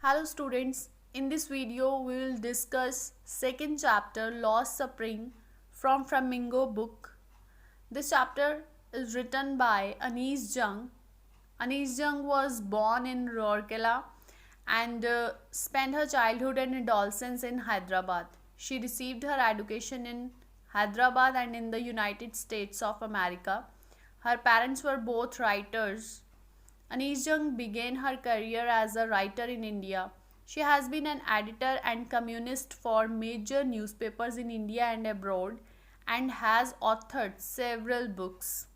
Hello students, in this video we will discuss second chapter Lost Spring from Flamingo book. This chapter is written by Anees Jung. Anees Jung was born in Rourkela and spent her childhood and adolescence in Hyderabad. She received her education in Hyderabad and in the United States of America. Her parents were both writers. Anees Jung began her career as a writer in India. She has been an editor and columnist for major newspapers in India and abroad and has authored several books.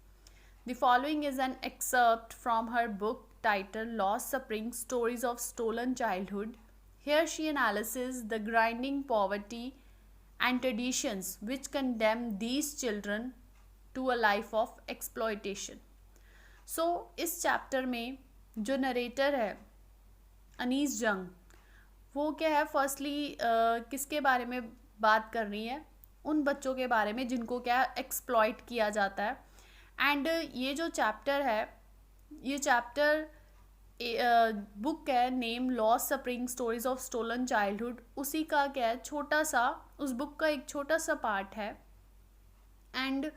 The following is an excerpt from her book titled Lost Spring Stories of Stolen Childhood. Here she analyzes the grinding poverty and traditions which condemn these children to a life of exploitation. इस chapter में जो narrator है अनीस जंग, वो क्या है, firstly किसके बारे में बात कर रही है? उन बच्चों के बारे में जिनको क्या एक्सप्लॉइट किया जाता है. एंड ये जो चैप्टर है, ये चैप्टर बुक है name lost spring stories of stolen childhood, उसी का क्या है छोटा सा, उस बुक का एक छोटा सा पार्ट है. And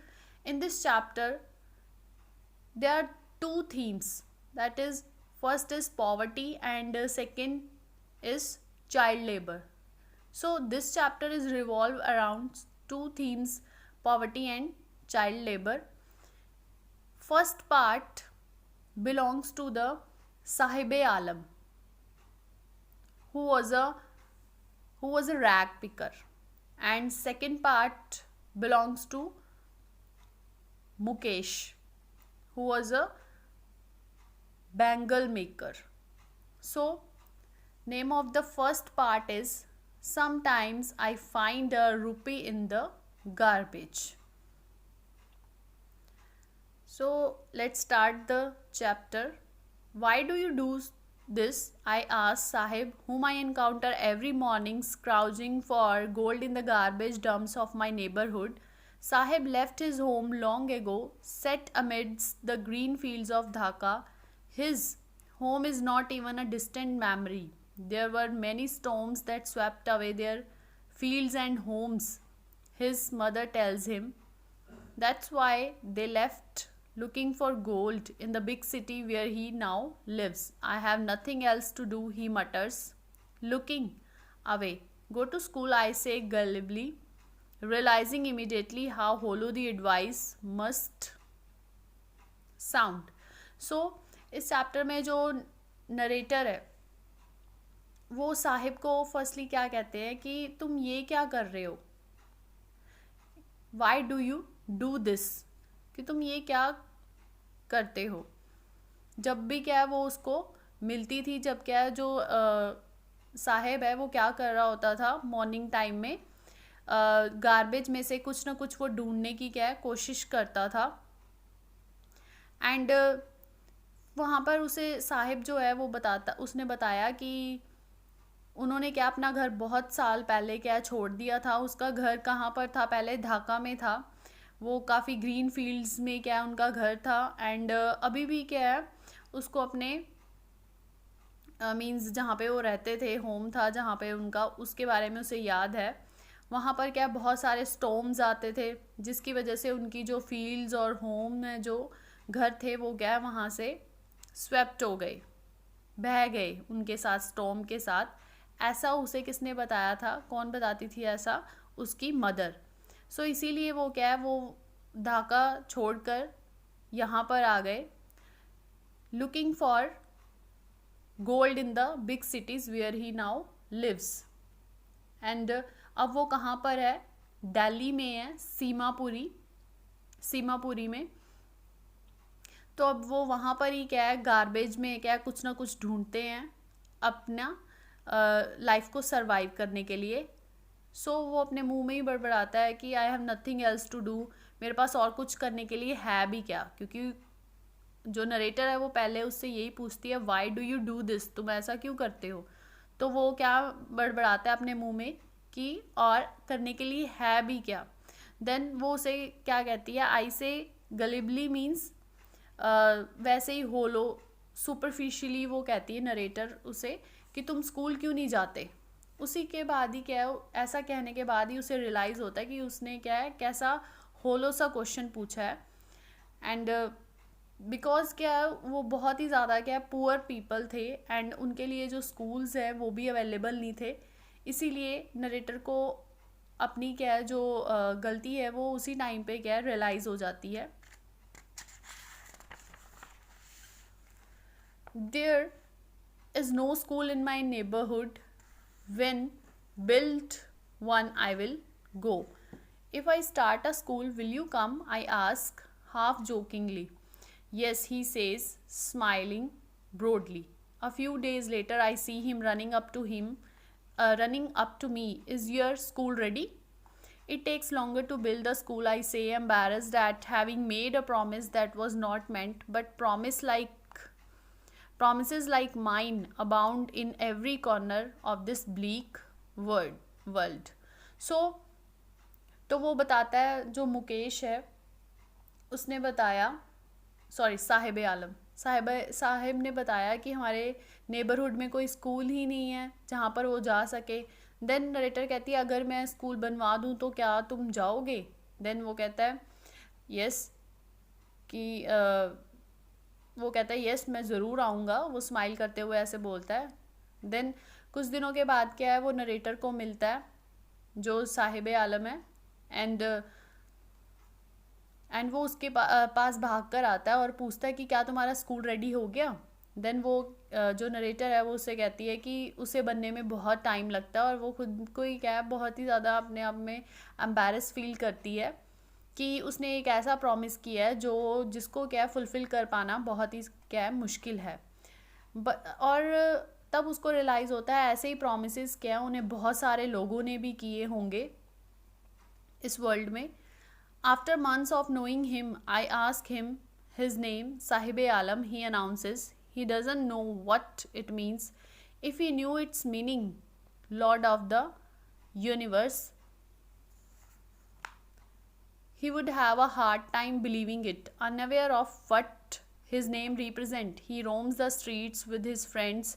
in this chapter there are two themes, that is first is poverty and second is child labor. So this chapter is revolve around two themes, poverty and child labor. First part belongs to the Sahibe Alam, who was a rag picker, and second part belongs to Mukesh, who was a bangle maker. So name of the first part is Sometimes I Find a Rupee in the Garbage. So let's start the chapter. Why do you do this? I asked Sahib, whom I encounter every morning scrounging for gold in the garbage dumps of my neighborhood. Sahib left his home long ago, set amidst the green fields of Dhaka. His home is not even a distant memory. There were many storms that swept away their fields and homes, his mother tells him. That's why they left looking for gold in the big city where he now lives. I have nothing else to do, he mutters, looking away. Go to school, I say gullibly, realizing immediately how hollow the advice must sound. So इस chapter में जो narrator है वो साहिब को firstly क्या कहते हैं कि तुम ये क्या कर रहे हो, why do you do this, कि तुम ये क्या करते हो. जब भी क्या है वो उसको मिलती थी, जब क्या है जो साहिब है वो क्या कर रहा होता था मॉर्निंग टाइम में, गार्बेज में से कुछ ना कुछ वो ढूंढने की क्या है कोशिश करता था. एंड वहाँ पर उसे साहिब जो है वो उसने बताया कि उन्होंने क्या अपना घर बहुत साल पहले क्या छोड़ दिया था. उसका घर कहाँ पर था? पहले ढाका में था. वो काफ़ी ग्रीन फील्ड्स में क्या उनका घर था. एंड अभी भी क्या है उसको अपने मीन्स जहाँ पे वो रहते थे, होम था जहाँ पे उनका, उसके बारे में उसे याद है. वहाँ पर क्या बहुत सारे स्टॉर्म्स आते थे जिसकी वजह से उनकी जो फील्ड्स और होम में जो घर थे वो क्या वहाँ से स्वेप्ट हो गए, बह गए उनके साथ, स्टॉर्म के साथ. ऐसा उसे किसने बताया था? कौन बताती थी ऐसा? उसकी मदर. सो इसीलिए वो क्या है वो ढाका छोड़कर यहाँ पर आ गए, looking for gold in the big cities where he now lives. And अब वो कहाँ पर है? दिल्ली में है, सीमापुरी में. तो अब वो वहाँ पर ही क्या है गार्बेज में क्या है कुछ ना कुछ ढूंढते हैं अपना लाइफ को सरवाइव करने के लिए. सो वो अपने मुंह में ही बड़बड़ाता है कि I have nothing else to do, मेरे पास और कुछ करने के लिए है भी क्या, क्योंकि जो नरेटर है वो पहले उससे यही पूछती है why do you do this, तुम ऐसा क्यों करते हो. तो वो क्या बड़बड़ाता है अपने मुंह में कि और करने के लिए है भी क्या. देन वो उसे क्या कहती है, आई से गलिबली मीन्स वैसे ही होलो सुपरफिशियली वो कहती है नरेटर उसे कि तुम स्कूल क्यों नहीं जाते। उसी के बाद ही क्या है, ऐसा कहने के बाद ही उसे रियलाइज़ होता है कि उसने क्या है, कैसा होलो सा क्वेश्चन पूछा है। एंड बिकॉज क्या है, वो बहुत ही ज़्यादा क्या है पुअर पीपल थे एंड उनके लिए जो स्कूल्स हैं वो भी अवेलेबल नहीं थे। इसीलिए नरेटर को अपनी क्या है जो गलती है वो उसी टाइम पे क्या है रियलाइज़ हो जाती है। There is no school in my neighbourhood, when built one I will go. If I start a school, will you come? I ask half jokingly. Yes, he says, smiling broadly. A few days later, I see him running up to me. Is your school ready? It takes longer to build the school, I say, embarrassed at having made a promise that was not meant, but promises like mine abound in every corner of this bleak world. So तो वो बताता है, जो मुकेश है उसने बताया, sorry Sahib ने बताया कि हमारे नेबरहुड में कोई स्कूल ही नहीं है जहाँ पर वो जा सके। देन नरेटर कहती है अगर मैं स्कूल बनवा दूँ तो क्या तुम जाओगे। देन वो कहता है यस कि वो कहता है यस मैं ज़रूर आऊँगा, वो स्माइल करते हुए ऐसे बोलता है। देन कुछ दिनों के बाद क्या है, वो नरेटर को मिलता है जो साहिब आलम है एंड वो उसके पास भाग कर आता है और पूछता है कि क्या तुम्हारा स्कूल रेडी हो गया। देन वो जो नरेटर है वो उससे कहती है कि उसे बनने में बहुत टाइम लगता है और वो खुद को ही क्या है बहुत ही ज़्यादा अपने आप में एम्बैरस फील करती है कि उसने एक ऐसा प्रॉमिस किया है जो जिसको क्या है फुलफ़िल कर पाना बहुत ही क्या है मुश्किल है। और तब उसको रियलाइज़ होता है ऐसे ही प्रॉमिसेस क्या है उन्हें बहुत सारे लोगों ने भी किए होंगे इस वर्ल्ड में। After months of knowing him I ask him his name Sahib Alam. He announces he doesn't know what it means. If he new it's meaning Lord of the universe he would have a hard time believing it. Unaware of what his name represents, he roams the streets with his friends,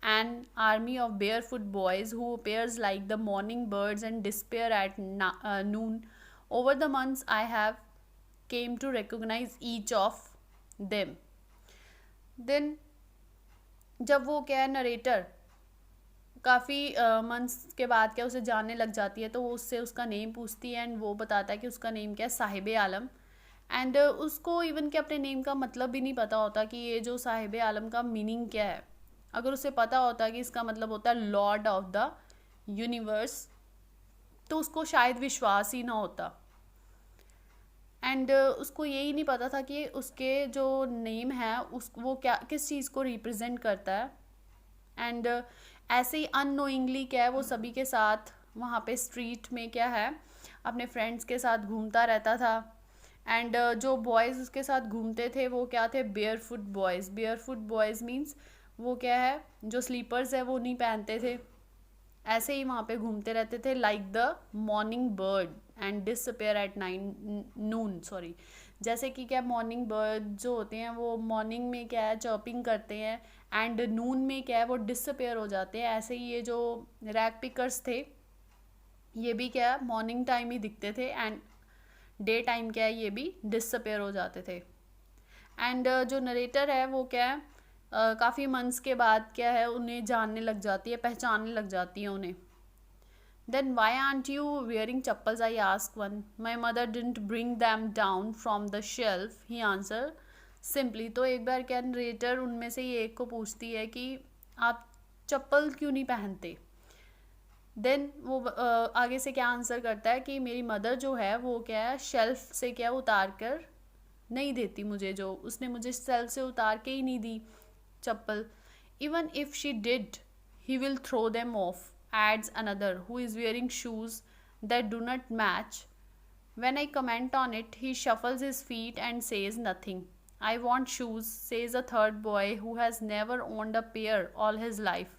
an army of barefoot boys who appears like the morning birds and disappear at noon. Over the months, I have came to recognize each of them. Then जब वो क्या है narrator काफ़ी months के बाद क्या उसे जानने लग जाती है तो वो उससे उसका नेम पूछती है एंड वो बताता है कि उसका नेम क्या है साहिब आलम। एंड उसको इवन कि अपने नेम का मतलब भी नहीं पता होता कि ये जो साहिब आलम का मीनिंग क्या है। अगर उसे पता होता कि इसका मतलब होता है लॉर्ड ऑफ द यूनिवर्स तो उसको शायद विश्वास ही ना होता। एंड उसको यही नहीं पता था कि उसके जो नेम है वो क्या किस चीज़ को रिप्रेजेंट करता है। एंड ऐसे ही अननोइंगली क्या है वो सभी के साथ वहाँ पे स्ट्रीट में क्या है अपने फ्रेंड्स के साथ घूमता रहता था। एंड जो बॉयज़ उसके साथ घूमते थे वो क्या थे बेयर फुट बॉयज़ मीन्स वो क्या है जो स्लीपर्स है वो नहीं पहनते थे, ऐसे ही वहाँ पे घूमते रहते थे like the morning bird and disappear at noon. जैसे कि क्या मॉर्निंग बर्ड जो होते हैं वो मॉर्निंग में क्या है चर्पिंग करते हैं एंड नून में क्या है वो डिसअपेयर हो जाते हैं। ऐसे ही ये जो रैग पिकर्स थे ये भी क्या है मॉर्निंग टाइम ही दिखते थे एंड डे टाइम क्या है ये भी डिसअपेयर हो जाते थे। एंड जो नरेटर है वो क्या है काफ़ी मंथ्स के बाद क्या है उन्हें जानने लग जाती है, पहचानने लग जाती है उन्हें। Then why aren't you wearing chappals I ask one. My mother didn't bring them down from the shelf he answer simply. तो एक बार क्या नरेटर उनमें से ही एक को पूछती है कि आप चप्पल क्यों नहीं पहनते। देन वो आगे से क्या आंसर करता है कि मेरी मदर जो है वो क्या है शेल्फ से क्या उतार कर नहीं देती मुझे, जो उसने मुझे शेल्फ से उतार के ही नहीं दी चप्पल। Even if she did he will throw them off, adds another who is wearing shoes that do not match. When I comment on it, he shuffles his feet and says nothing. I want shoes, says a third boy who has never owned a pair all his life.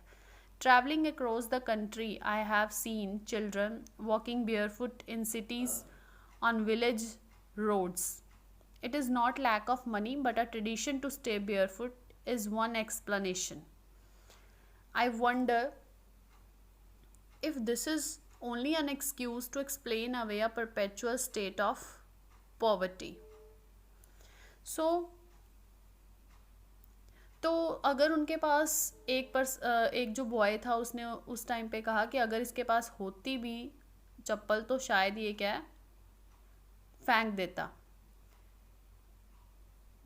Traveling across the country, I have seen children walking barefoot in cities on village roads. It is not lack of money, but a tradition to stay barefoot is one explanation. I wonder if this is only an excuse to explain away a perpetual state of poverty. So तो अगर उनके पास एक जो boy था उसने उस time पे कहा कि अगर इसके पास होती भी चप्पल तो शायद ये क्या है फेंक देता.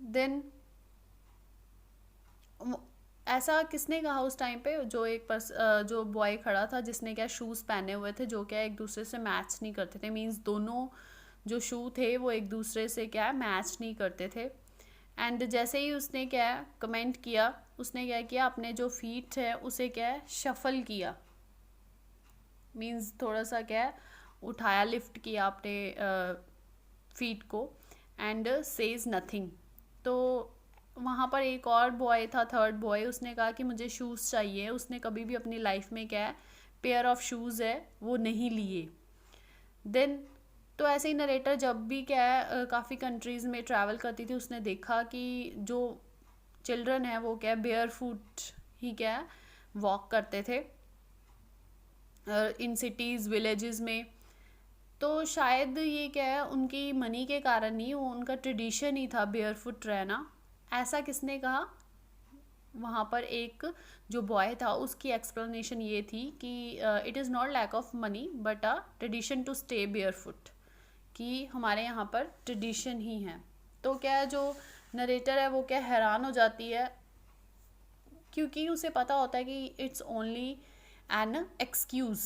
देन ऐसा किसने कहा उस टाइम पे, जो बॉय खड़ा था जिसने क्या शूज़ पहने हुए थे जो क्या एक दूसरे से मैच नहीं करते थे. मींस दोनों जो शू थे वो एक दूसरे से क्या मैच नहीं करते थे. एंड जैसे ही उसने क्या कमेंट किया, उसने क्या किया अपने जो फीट है उसे क्या शफल किया. मींस थोड़ा सा क्या उठाया, लिफ्ट किया अपने फीट को एंड सेज नथिंग. तो वहाँ पर एक और बॉय था, थर्ड बॉय, उसने कहा कि मुझे शूज़ चाहिए. उसने कभी भी अपनी लाइफ में क्या पेयर ऑफ शूज़ है वो नहीं लिए. देन तो ऐसे ही नरेटर जब भी क्या काफ़ी कंट्रीज़ में ट्रैवल करती थी उसने देखा कि जो चिल्ड्रन है वो क्या बेयर फुट ही क्या वॉक करते थे इन सिटीज़ विलेजेस में. तो शायद ये क्या है उनकी मनी के कारण नहीं, वो उनका ट्रेडिशन ही था बेयर फुट रहना. ऐसा किसने कहा? वहाँ पर एक जो बॉय था उसकी एक्सप्लेनेशन ये थी कि it is not lack of money but a tradition to stay barefoot, कि हमारे यहाँ पर ट्रेडिशन ही है. तो क्या जो नरेटर है वो क्या हैरान हो जाती है क्योंकि उसे पता होता है कि इट्स ओनली एन एक्सक्यूज़,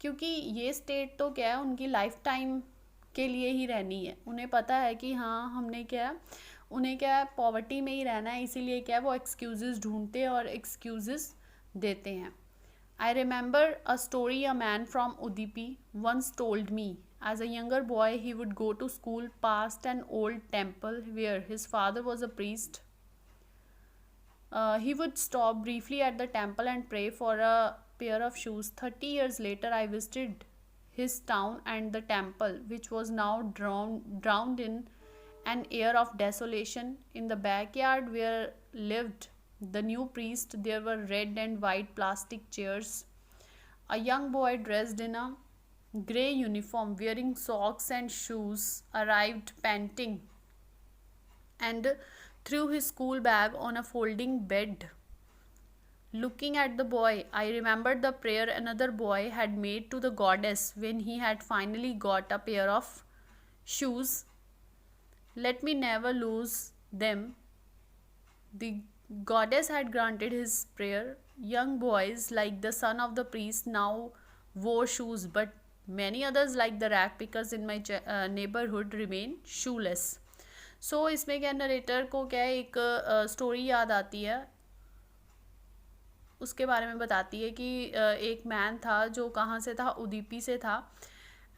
क्योंकि ये स्टेट तो क्या है उनकी लाइफ टाइम के लिए ही रहनी है. उन्हें पता है कि हाँ हमने क्या उन्हें क्या पॉवर्टी में ही रहना है, इसीलिए क्या वो एक्सक्यूज़ेस ढूंढते हैं और एक्सक्यूज़ेस देते हैं. I remember a story a man from Udupi once told me. As a younger boy, he would go to school past an old temple where his father was a priest. He would stop briefly at the temple and pray for a pair of shoes. 30 years later, I visited his town and the temple, which was now drowned in an air of desolation. In the backyard where lived the new priest, there were red and white plastic chairs. A young boy dressed in a grey uniform, wearing socks and shoes, arrived panting and threw his school bag on a folding bed. Looking at the boy, I remembered the prayer another boy had made to the goddess when he had finally got a pair of shoes. Let me never lose them. The goddess had granted his prayer. Young boys like the son of the priest now wore shoes, but many others like the rag pickers in my neighborhood remain shoeless. So इसमें क्या narrator को क्या एक story याद आती है, उसके बारे में बताती है कि एक मैन था जो कहाँ से था, उदीपी से था.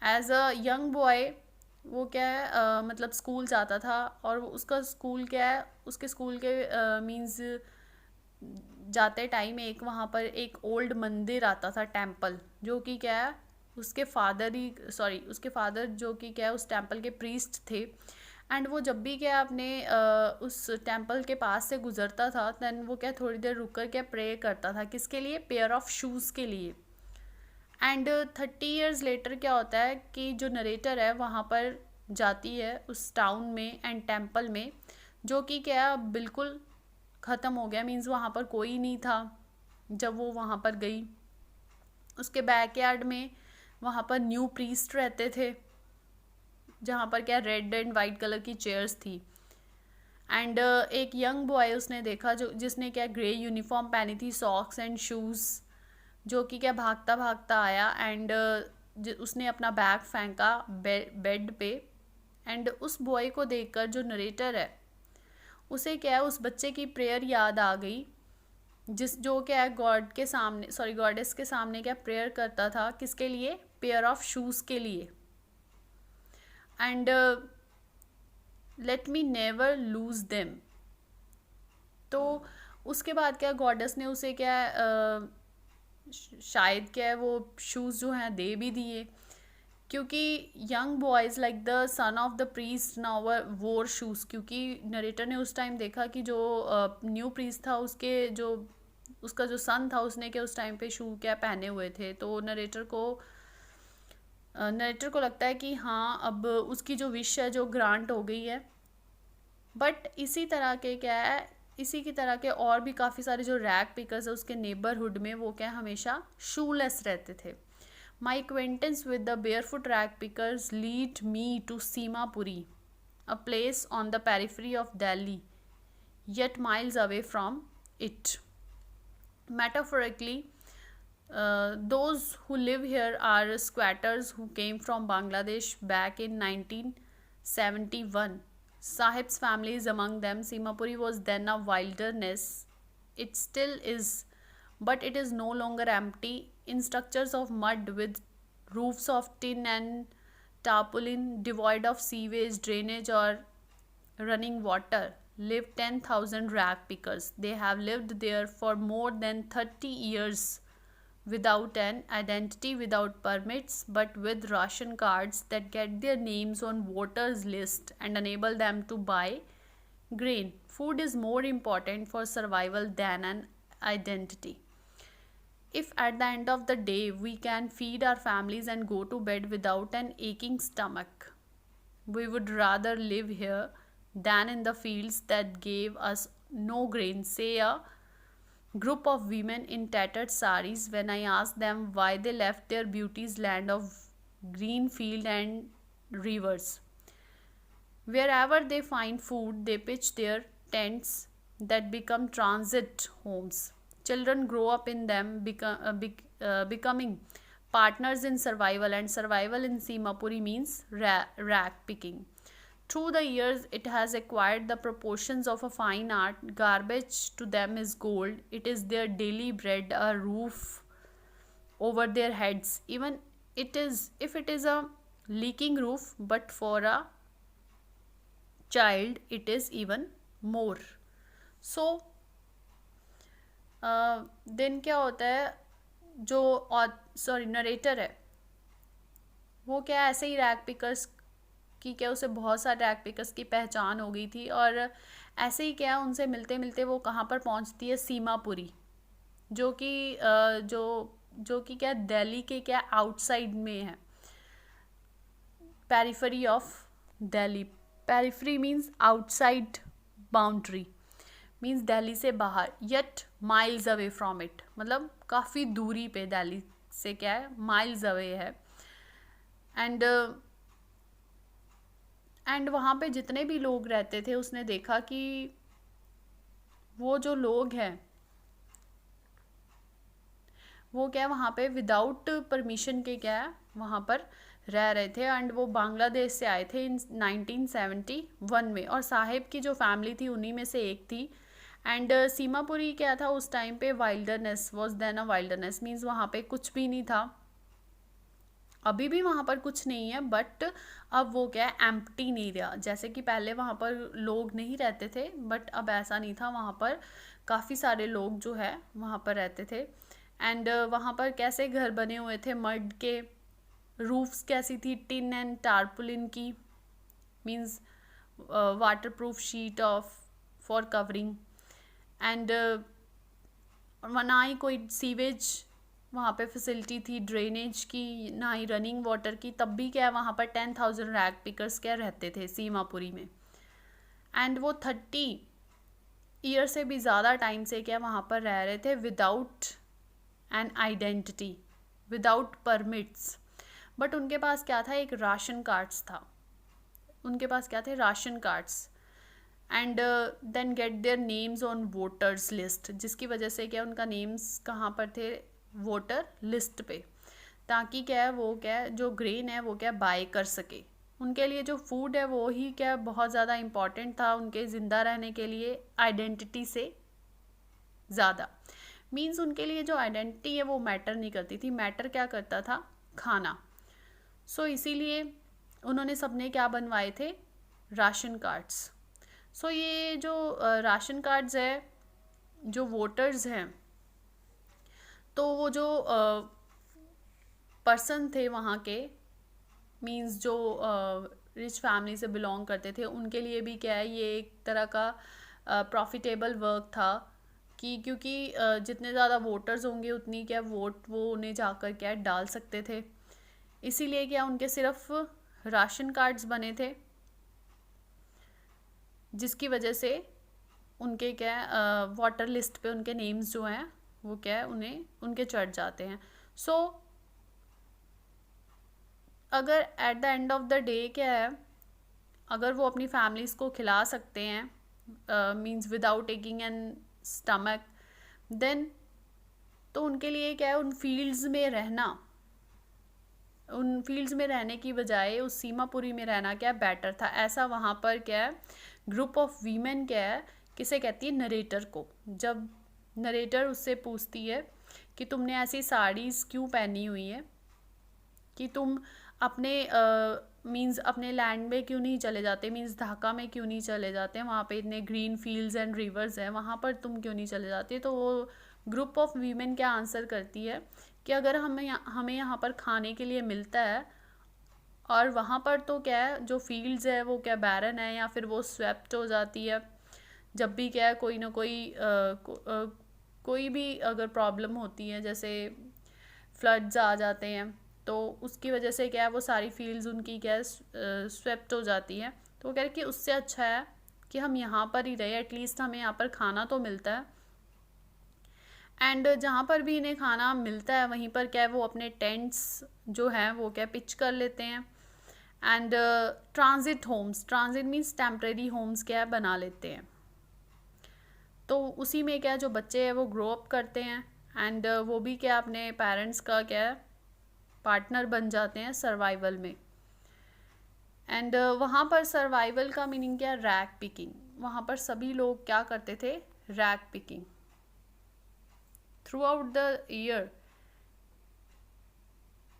एज अ यंग बॉय वो क्या है मतलब स्कूल जाता था और उसका स्कूल क्या है उसके स्कूल के मींस जाते टाइम एक वहाँ पर एक ओल्ड मंदिर आता था, टेम्पल, जो कि क्या है उसके फादर जो कि क्या है उस टेम्पल के प्रीस्ट थे. एंड वो जब भी क्या अपने उस टेम्पल के पास से गुजरता था दैन वो क्या थोड़ी देर रुक कर क्या प्रे करता था, किसके लिए? पेयर ऑफ शूज़ के लिए. एंड 30 ईयर्स लेटर क्या होता है कि जो नरेटर है वहाँ पर जाती है उस टाउन में एंड टेम्पल में, जो कि क्या बिल्कुल ख़त्म हो गया. मीन्स वहाँ पर कोई नहीं था जब वो वहाँ पर गई. उसके बैकयार्ड में वहाँ पर न्यू प्रीस्ट रहते थे जहाँ पर क्या रेड एंड वाइट कलर की चेयर्स थी. एंड एक यंग बॉय उसने देखा जिसने क्या ग्रे यूनिफॉर्म पहनी थी, सॉक्स एंड शूज़, जो कि क्या भागता भागता आया एंड उसने अपना बैग फेंका बेड पे. एंड उस बॉय को देखकर जो नरेटर है उसे क्या है उस बच्चे की प्रेयर याद आ गई, जो क्या है गॉडेस के सामने क्या प्रेयर करता था, किसके लिए? पेयर ऑफ शूज़ के लिए. And let me never loose them. तो उसके बाद क्या गॉडेस ने उसे क्या शायद क्या है वो शूज़ जो हैं दे भी दिए, क्योंकि young boys like the son of the priest now वोर शूज़, क्योंकि नरेटर ने उस टाइम देखा कि जो न्यू प्रीस्ट था उसके जो उसका जो सन था उसने क्या उस टाइम पे शू क्या पहने हुए थे, तो नरेटर को लगता है कि हाँ अब उसकी जो विश है जो ग्रांट हो गई है। बट इसी तरह के क्या है, इसी की तरह के और भी काफ़ी सारे जो रैग पिकर्स है उसके नेबरहुड में, वो क्या हमेशा शूलेस रहते थे। माई acquaintance with the barefoot rag pickers lead me to Simapuri, a place on the periphery of Delhi, yet miles away from it. Metaphorically, those who live here are squatters who came from Bangladesh back in 1971. Sahib's family is among them. Simapuri was then a wilderness. It still is, but it is no longer empty. In structures of mud with roofs of tin and tarpaulin, devoid of sewage, drainage, or running water, live 10,000 rag pickers. They have lived there for more than 30 years without an identity, without permits, but with ration cards that get their names on voters list and enable them to buy grain. Food is more important for survival than an identity. If at the end of the day we can feed our families and go to bed without an aching stomach, we would rather live here than in the fields that gave us no grain, say a group of women in tattered saris when I asked them why they left their beauty's land of green field and rivers. Wherever they find food, they pitch their tents that become transit homes. Children grow up in them, becoming partners in survival, and survival in Simapuri means rag picking. Through the years, it has acquired the proportions of a fine art. Garbage to them is gold. It is their daily bread, a roof over their heads. Even if it is a leaking roof, but for a child, it is even more. So, then क्या होता है, जो narrator है वो क्या ऐसे ही rag pickers की क्या उसे बहुत सारे रैग पिकर्स की पहचान हो गई थी, और ऐसे ही क्या उनसे मिलते मिलते वो कहाँ पर पहुँचती है, सीमापुरी, जो कि जो कि क्या दिल्ली के क्या आउटसाइड में है, periphery of Delhi. Periphery means outside boundary, means Delhi से बाहर, yet miles away from it, मतलब काफ़ी दूरी पे दिल्ली से क्या है, माइल्स अवे है। एंड वहाँ पे जितने भी लोग रहते थे उसने देखा कि वो जो लोग हैं वो क्या वहाँ पे विदाउट परमिशन के क्या है वहाँ पर रह रहे थे, एंड वो बांग्लादेश से आए थे इन 1971 में, और साहिब की जो फैमिली थी उन्हीं में से एक थी। एंड सीमापुरी क्या था उस टाइम पे, wilderness was then a wilderness, means वहाँ पे कुछ भी नहीं था, अभी भी वहाँ पर कुछ नहीं है, बट अब वो क्या है एम्प्टी नहीं रहा। जैसे कि पहले वहाँ पर लोग नहीं रहते थे, बट अब ऐसा नहीं था, वहाँ पर काफ़ी सारे लोग जो है वहाँ पर रहते थे। एंड वहाँ पर कैसे घर बने हुए थे, मड के, रूफ्स कैसी थी, टिन एंड टारपुलिन की, means water proof sheet of for covering. And ना ही कोई सीवेज वहाँ पे फैसिलिटी थी, ड्रेनेज की, ना ही रनिंग वाटर की, तब भी क्या है वहाँ पर 10,000 रैग पिकर्स क्या रहते थे सीमापुरी में। एंड वो 30 ईयर से भी ज़्यादा टाइम से क्या वहाँ पर रह रहे थे without an identity, without permits, but उनके पास क्या था, एक राशन कार्ड्स था, उनके पास क्या थे, ration cards. And then get their names on voters list, जिसकी वजह से क्या उनका नेम्स कहाँ पर थे, वोटर लिस्ट पे, ताकि क्या है वो क्या है जो ग्रेन है वो क्या बाय कर सके। उनके लिए जो फूड है वो ही क्या बहुत ज़्यादा इम्पॉर्टेंट था उनके ज़िंदा रहने के लिए, आइडेंटिटी से ज़्यादा। मीन्स उनके लिए जो आइडेंटिटी है वो मैटर नहीं करती थी, मैटर क्या करता था, खाना। सो इसीलिए उन्होंने सबने क्या बनवाए थे, राशन कार्ड्स। सो ये जो राशन कार्ड्स है, जो वोटर्स हैं, तो वो जो पर्सन थे वहाँ के, मींस जो रिच फैमिली से बिलोंग करते थे, उनके लिए भी क्या है ये एक तरह का प्रॉफिटेबल वर्क था कि क्योंकि जितने ज़्यादा वोटर्स होंगे उतनी क्या वोट वो उन्हें जाकर क्या डाल सकते थे, इसीलिए क्या उनके सिर्फ राशन कार्ड्स बने थे, जिसकी वजह से उनके क्या वोटर लिस्ट पे उनके नेम्स जो हैं वो क्या है उन्हें उनके चढ़ जाते हैं। सो अगर at the end of the day क्या है, अगर वो अपनी फैमिलीज़ को खिला सकते हैं means without taking an stomach, then तो उनके लिए क्या है उन फील्ड्स में रहना, उन फील्ड्स में रहने की बजाय उस सीमापुरी में रहना क्या बेटर था। ऐसा वहाँ पर क्या है ग्रुप ऑफ वीमेन क्या है किसे कहती है, नरेटर को। जब नरेटर उससे पूछती है कि तुमने ऐसी साड़ीज़ क्यों पहनी हुई है, कि तुम अपने मींस अपने लैंड में क्यों नहीं चले जाते, मींस ढाका में क्यों नहीं चले जाते, वहाँ पे इतने ग्रीन फील्ड्स एंड रिवर्स हैं, वहाँ पर तुम क्यों नहीं चले जाते। तो वो ग्रुप ऑफ वीमेन क्या आंसर करती है कि अगर हमें यहाँ पर खाने के लिए मिलता है और वहाँ पर तो क्या है जो फील्ड्स है वो क्या बैरन है या फिर वो स्वेप्ट हो जाती है, जब भी क्या है कोई ना कोई भी अगर प्रॉब्लम होती है, जैसे फ्लड्स आ जाते हैं, तो उसकी वजह से क्या है वो सारी फील्ड्स उनकी क्या है स्वेप्ट हो जाती है। तो वो कह रहे कि उससे अच्छा है कि हम यहाँ पर ही रहे, एटलीस्ट हमें यहाँ पर खाना तो मिलता है, एंड जहाँ पर भी इन्हें खाना मिलता है वहीं पर क्या है वो अपने टेंट्स जो हैं वो क्या पिच कर लेते हैं, and transit homes, transit means temporary homes क्या है बना लेते हैं। तो उसी में क्या जो बच्चे हैं वो ग्रो अप करते हैं, एंड वो भी क्या अपने पेरेंट्स का क्या है पार्टनर बन जाते हैं सर्वाइवल में। एंड वहाँ पर सर्वाइवल का मीनिंग क्या, रैग पिकिंग। वहाँ पर सभी लोग क्या करते थे, rag picking through out the year,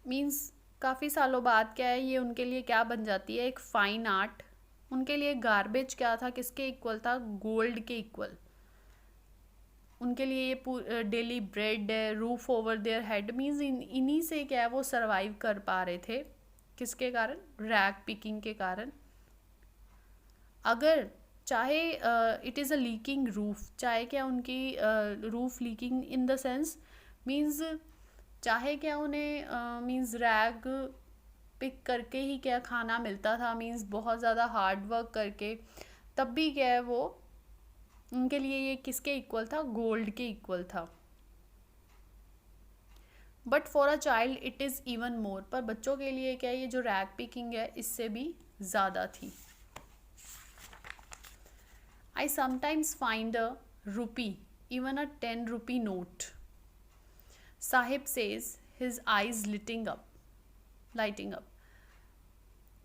means काफ़ी सालों बाद क्या है ये उनके लिए क्या बन जाती है, एक फाइन आर्ट। उनके लिए गार्बेज क्या था, किसके इक्वल था, गोल्ड के इक्वल। उनके लिए ये डेली ब्रेड है, roof over their head, means इन्हीं से क्या है वो सरवाइव कर पा रहे थे, किसके कारण, रैग पिकिंग के कारण। अगर चाहे it is a leaking roof, चाहे क्या उनकी roof leaking in the sense means चाहे क्या उन्हें मीन्स रैग पिक करके ही क्या खाना मिलता था, मीन्स बहुत ज़्यादा हार्ड वर्क करके, तब भी क्या है वो उनके लिए ये किसके इक्वल था, गोल्ड के इक्वल था। But for a child it is even more, पर बच्चों के लिए क्या ये जो रैग पिकिंग है इससे भी ज़्यादा थी। I sometimes find a rupee, even a 10 rupee note. Sahib says, his eyes lighting up.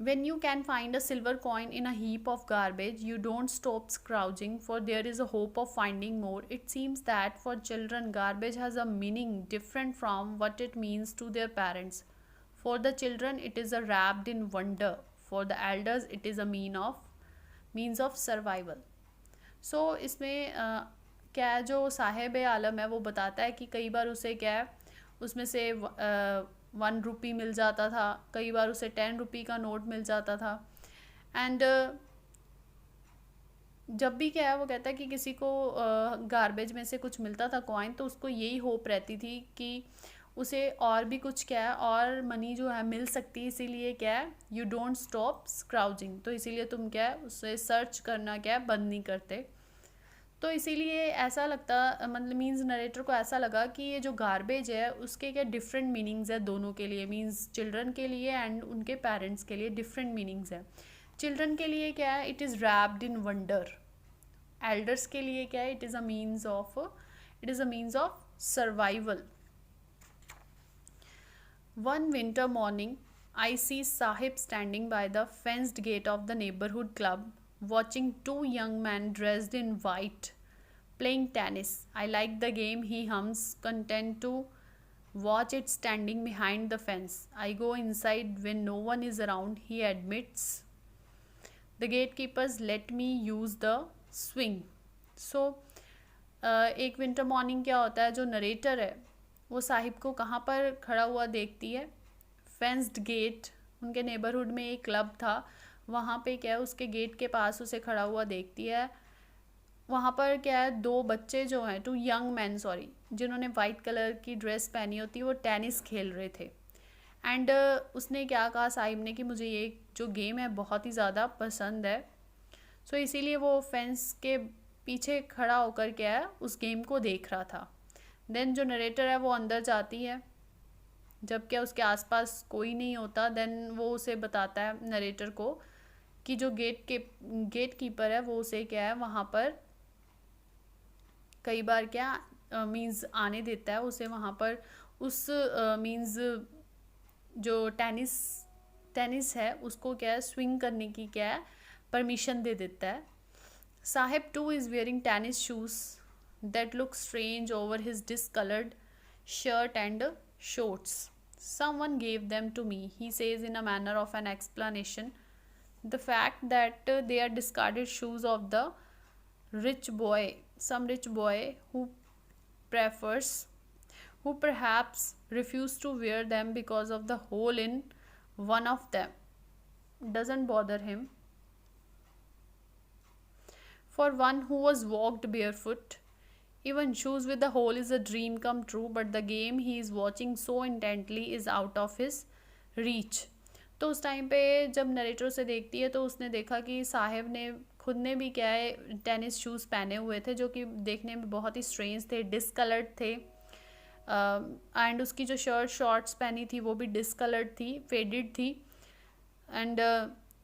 When you can find a silver coin in a heap of garbage, you don't stop scrounging, for there is a hope of finding more. It seems that for children, garbage has a meaning different from what it means to their parents. For the children, it is a wrapped in wonder. For the elders, it is a means of survival. सो इसमें क्या है जो साहिब आलम है वो बताता है कि कई बार उसे क्या है उसमें से 1 रुपी मिल जाता था, कई बार उसे 10 रुपी का नोट मिल जाता था, एंड जब भी क्या है वो कहता है कि किसी को गार्बेज में से कुछ मिलता था कॉइन, तो उसको यही होप रहती थी कि उसे और भी कुछ क्या है और मनी जो है मिल सकती है, इसीलिए क्या है यू डोंट स्टॉप स्क्राउजिंग, तो इसीलिए तुम क्या है उसे सर्च करना क्या है बंद नहीं करते। तो इसीलिए ऐसा लगता मतलब मीन्स नरेटर को ऐसा लगा कि ये जो गार्बेज है उसके क्या डिफरेंट मीनिंग्स है दोनों के लिए, मीन्स चिल्ड्रन के लिए एंड उनके पेरेंट्स के लिए डिफरेंट मीनिंग्स है। चिल्ड्रन के लिए क्या है it is wrapped in wonder, elders के लिए क्या है it is a means of survival. One winter morning, I see Sahib standing by the fenced gate of the neighborhood club, watching 2 young men dressed in white playing tennis. I like the game, he hums, content to watch it standing behind the fence. I go inside when no one is around, he admits. The gatekeepers let me use the swing. So, एक winter morning क्या होता है, जो narrator है वो साहिब को कहाँ पर खड़ा हुआ देखती है, फेंस्ड गेट, उनके नेबरहुड में एक क्लब था वहाँ पे क्या है उसके गेट के पास उसे खड़ा हुआ देखती है, वहाँ पर क्या है, दो बच्चे जो हैं, टू यंग मैन सॉरी, जिन्होंने वाइट कलर की ड्रेस पहनी होती है, वो टेनिस खेल रहे थे। एंड उसने क्या कहा साहिब ने कि मुझे ये जो गेम है बहुत ही ज़्यादा पसंद है। सो इसीलिए वो फेंस के पीछे खड़ा होकर क्या है, उस गेम को देख रहा था। देन जो नरेटर है वो अंदर जाती है, जब क्या उसके आसपास कोई नहीं होता। देन वो उसे बताता है नरेटर को कि जो गेट कीपर है वो उसे क्या है वहाँ पर कई बार क्या मींस आने देता है उसे वहाँ पर, उस मींस जो टेनिस है उसको क्या है स्विंग करने की क्या है परमिशन दे देता है। Sahib two is wearing tennis shoes that look strange over his discoloured shirt and shorts. Someone gave them to me, he says in a manner of an explanation. The fact that they are discarded shoes of the rich boy, some rich boy prefers, who perhaps refused to wear them because of the hole in one of them, doesn't bother him. For one who was walked barefoot, even shoes with a hole is a dream come true, but the game he is watching so intently is out of his reach. तो उस time पे जब narrator उसे देखती है तो उसने देखा कि साहिब ने खुद ने भी क्या है टेनिस शूज़ पहने हुए थे, जो कि देखने में बहुत ही स्ट्रेंज थे, डिसकलर्ड थे। एंड उसकी जो शॉर्ट्स पहनी थी वो भी डिसकलर्ड थी, फेडेड थी। एंड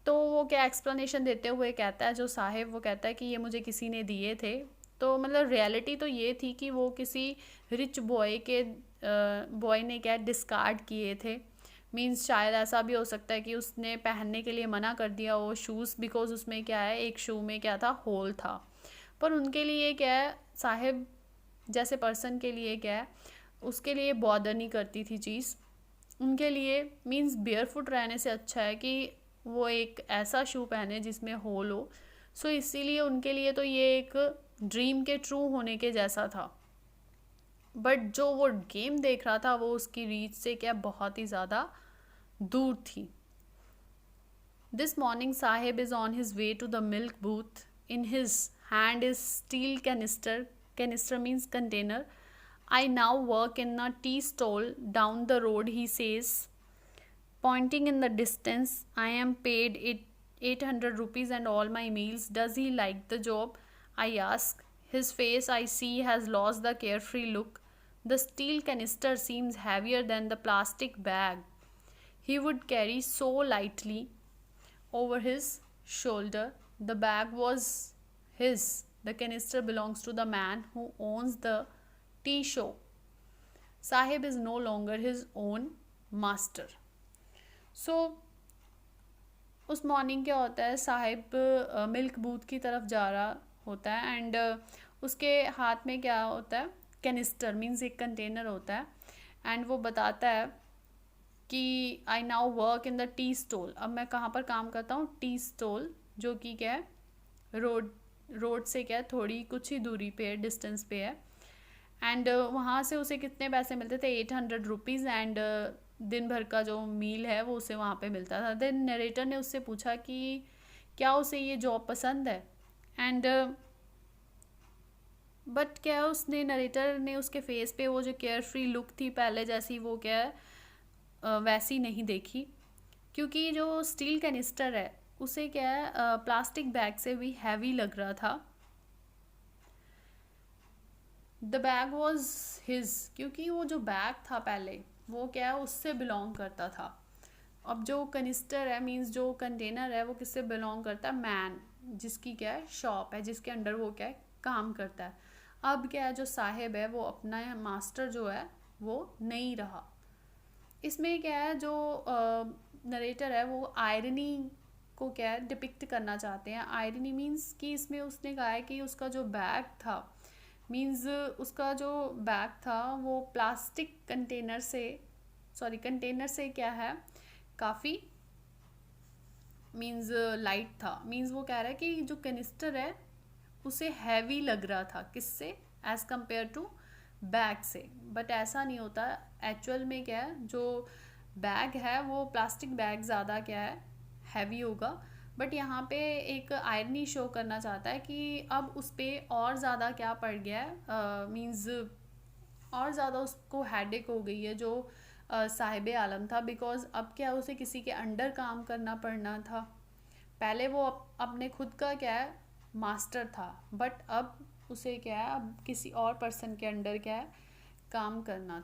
तो वो क्या एक्सप्लेनेशन देते हुए कहता है जो साहिब, वो कहता है कि ये मुझे किसी ने दिए थे। तो मतलब रियलिटी तो ये थी कि वो किसी रिच बॉय ने क्या डिस्कार्ड किए थे। मींस शायद ऐसा भी हो सकता है कि उसने पहनने के लिए मना कर दिया वो शूज़, बिकॉज उसमें क्या है एक शू में क्या था, होल था। पर उनके लिए क्या है, साहिब जैसे पर्सन के लिए क्या है, उसके लिए बॉदर नहीं करती थी चीज़। उनके लिए मींस बेयरफुट रहने से अच्छा है कि वो एक ऐसा शू पहने जिसमें होल हो। सो इसीलिए उनके लिए तो ये एक ड्रीम के ट्रू होने के जैसा था। बट जो वो गेम देख रहा था वो उसकी रीच से क्या बहुत ही ज़्यादा दूर थी। This morning Saheb is on his way to the milk booth. In his hand is steel canister means container. I now work in a tea stall down the road, he says, pointing in the distance. I am paid 800 rupees and all my meals. Does he like the job? I ask. His face, I see, has lost the carefree look. The steel canister seems heavier than the plastic bag he would carry so lightly over his shoulder. The bag was his. The canister belongs to the man who owns the tea show. Sahib is no longer his own master. So उस morning क्या होता है, Sahib milk booth की तरफ जा रहा होता है एंड उसके हाथ में क्या होता है, कैनिस्टर मीन्स एक कंटेनर होता है। एंड वो बताता है कि I now work in the tea stall. अब मैं कहाँ पर काम करता हूँ, टी स्टॉल, जो कि क्या है रोड से क्या है थोड़ी कुछ ही दूरी पे है, डिस्टेंस पे है। एंड वहाँ से उसे कितने पैसे मिलते थे, 800 रुपीज़। एंड दिन भर का जो मील है वो उसे वहाँ पे मिलता था। देन नरेटर ने उससे पूछा कि क्या उसे ये जॉब पसंद है। एंड बट क्या है, उसने नरेटर ने उसके फेस पे वो जो केयर फ्री लुक थी पहले जैसी, वो क्या है वैसी नहीं देखी, क्योंकि जो स्टील कैनिस्टर है उसे क्या है प्लास्टिक बैग से भी हैवी लग रहा था। द बैग वॉज हिज, क्योंकि वो जो बैग था पहले वो क्या है उससे बिलोंग करता था। अब जो कनिस्टर है मीन्स जो कंटेनर है वो किससे बिलोंग करता है, मैन जिसकी क्या है शॉप है, जिसके अंडर वो क्या है काम करता है। अब क्या है जो साहिब है वो अपना मास्टर जो है वो नहीं रहा। इसमें क्या है जो नरेटर है वो आयरनी को क्या है डिपिक्ट करना चाहते हैं। आयरनी मीन्स कि इसमें उसने कहा है कि उसका जो बैग था, मीन्स उसका जो बैग था वो प्लास्टिक कंटेनर से क्या है काफ़ी मीन्स लाइट था। मीन्स वो कह रहा है कि जो कैनिस्टर है उसे हैवी लग रहा था, किससे, एज़ कम्पेयर टू बैग से। बट ऐसा नहीं होता, एक्चुअल में क्या है जो बैग है वो प्लास्टिक बैग ज़्यादा क्या है हैवी होगा। बट यहाँ पे एक आयरनी शो करना चाहता है कि अब उस पर और ज़्यादा क्या पड़ गया है, मीन्स और ज़्यादा उसको हेडेक हो गई है जो साहिब आलम था, बिकॉज अब क्या उसे किसी के अंडर काम करना पड़ना था। पहले वो अपने खुद का क्या है मास्टर था, बट अब उसे क्या है अब किसी और पर्सन के अंडर क्या है काम करना था।